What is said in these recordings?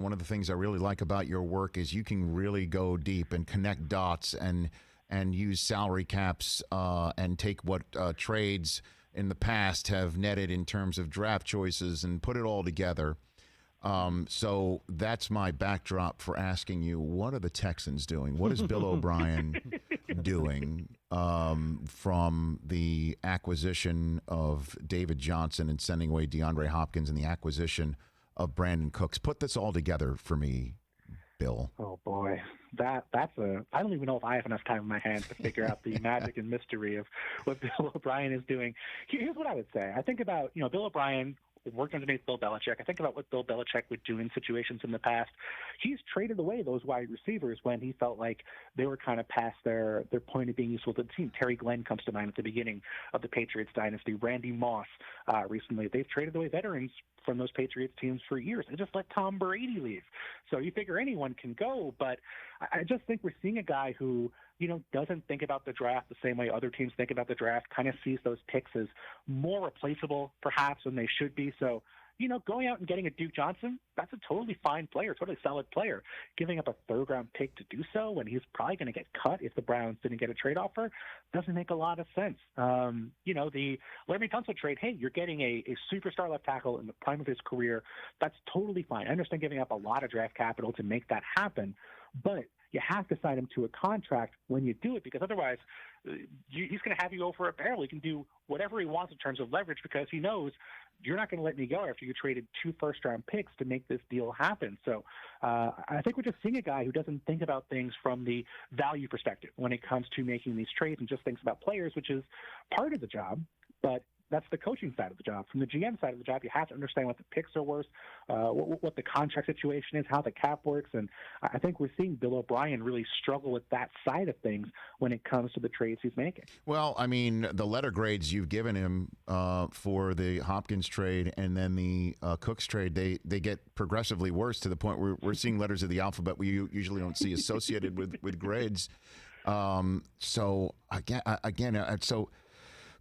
one of the things I really like about your work is you can really go deep and connect dots and use salary caps and take what trades in the past have netted in terms of draft choices and put it all together. So that's my backdrop for asking you, what are the Texans doing? What is Bill O'Brien doing from the acquisition of David Johnson and sending away DeAndre Hopkins and the acquisition of Brandon Cooks? Put this all together for me, Bill. Oh boy, that's a. I don't even know if I have enough time in my hands to figure out the magic and mystery of what Bill O'Brien is doing. Here's what I would say. I think about Bill O'Brien worked underneath Bill Belichick. I think about what Bill Belichick would do in situations in the past. He's traded away those wide receivers when he felt like they were kind of past their point of being useful to the team. Terry Glenn comes to mind at the beginning of the Patriots dynasty. Randy Moss recently. They've traded away veterans from those Patriots teams for years. They just let Tom Brady leave. So you figure anyone can go, but I just think we're seeing a guy who, doesn't think about the draft the same way other teams think about the draft, kind of sees those picks as more replaceable perhaps than they should be. So, going out and getting a Duke Johnson, that's a totally fine player, totally solid player. Giving up a third-round pick to do so when he's probably going to get cut if the Browns didn't get a trade offer doesn't make a lot of sense. The Larry Tunsil trade, hey, you're getting a superstar left tackle in the prime of his career. That's totally fine. I understand giving up a lot of draft capital to make that happen, but you have to sign him to a contract when you do it, because otherwise he's going to have you go for a barrel. He can do whatever he wants in terms of leverage because he knows you're not going to let me go after you traded 2 first-round picks to make this deal happen. So I think we're just seeing a guy who doesn't think about things from the value perspective when it comes to making these trades and just thinks about players, which is part of the job, but that's the coaching side of the job. From the GM side of the job, you have to understand what the picks are worth, what the contract situation is, how the cap works. And I think we're seeing Bill O'Brien really struggle with that side of things when it comes to the trades he's making. Well, I mean, the letter grades you've given him for the Hopkins trade and then the Cooks trade, they get progressively worse to the point where we're seeing letters of the alphabet we usually don't see associated with grades. So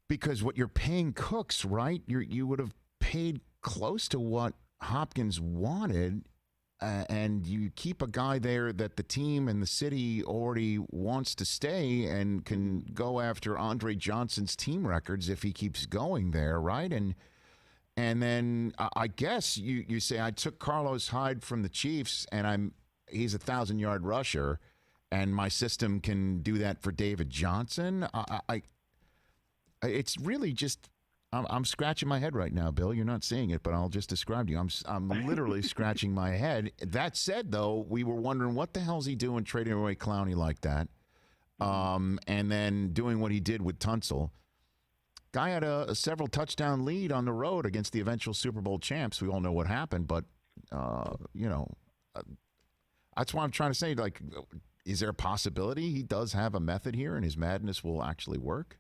because what you're paying Cooks, right? You would have paid close to what Hopkins wanted, and you keep a guy there that the team and the city already wants to stay and can go after Andre Johnson's team records if he keeps going there, right? And then I guess you say I took Carlos Hyde from the Chiefs, and he's a 1,000-yard rusher, and my system can do that for David Johnson. It's really just I'm scratching my head right now, Bill. You're not seeing it, but I'll just describe to you. I'm literally scratching my head. That said, though, we were wondering what the hell's he doing trading away Clowney like that, and then doing what he did with Tunsil. Guy had a several touchdown lead on the road against the eventual Super Bowl champs. We all know what happened, but that's why I'm trying to say, like, is there a possibility he does have a method here and his madness will actually work?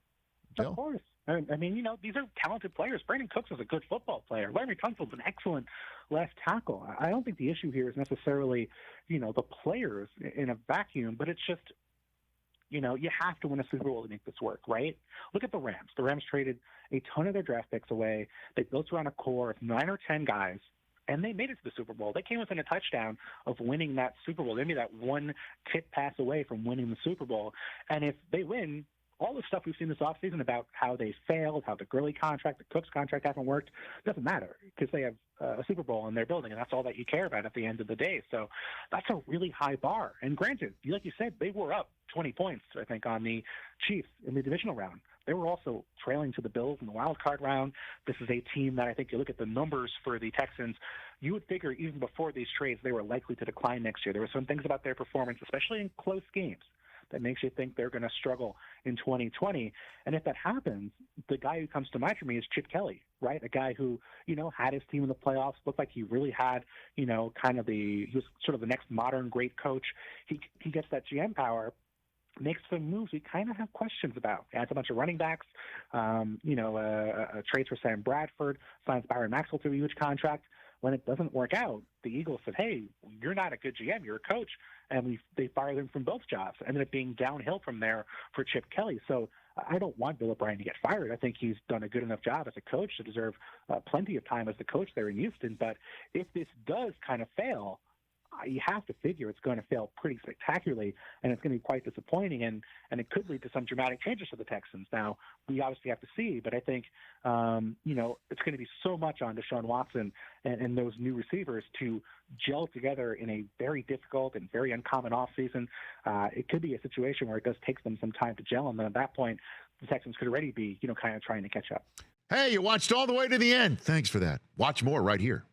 Bill? Of course. I mean, these are talented players. Brandon Cooks is a good football player. Larry Tunsil's an excellent left tackle. I don't think the issue here is necessarily, the players in a vacuum, but it's just, you have to win a Super Bowl to make this work, right? Look at the Rams. The Rams traded a ton of their draft picks away. They built around a core of 9 or 10 guys, and they made it to the Super Bowl. They came within a touchdown of winning that Super Bowl. They made that one tip pass away from winning the Super Bowl. And if they win, all the stuff we've seen this offseason about how they failed, how the Gurley contract, the Cooks contract haven't worked, doesn't matter because they have a Super Bowl in their building, and that's all that you care about at the end of the day. So that's a really high bar. And granted, like you said, they were up 20 points, I think, on the Chiefs in the divisional round. They were also trailing to the Bills in the wild card round. This is a team that I think you look at the numbers for the Texans, you would figure even before these trades they were likely to decline next year. There were some things about their performance, especially in close games, that makes you think they're going to struggle in 2020. And if that happens, the guy who comes to mind for me is Chip Kelly, right? A guy who, had his team in the playoffs, looked like he really had, he was sort of the next modern great coach. He gets that GM power, makes some moves we kind of have questions about. Adds a bunch of running backs, trades for Sam Bradford, signs Byron Maxwell to a huge contract. When it doesn't work out, the Eagles said, hey, you're not a good GM, you're a coach. And they fired him from both jobs. Ended up being downhill from there for Chip Kelly. So I don't want Bill O'Brien to get fired. I think he's done a good enough job as a coach to deserve plenty of time as the coach there in Houston. But if this does kind of fail, you have to figure it's going to fail pretty spectacularly, and it's going to be quite disappointing, and it could lead to some dramatic changes for the Texans. Now, we obviously have to see, but I think, it's going to be so much on Deshaun Watson and those new receivers to gel together in a very difficult and very uncommon offseason. It could be a situation where it does take them some time to gel, and then at that point, the Texans could already be, kind of trying to catch up. Hey, you watched all the way to the end. Thanks for that. Watch more right here.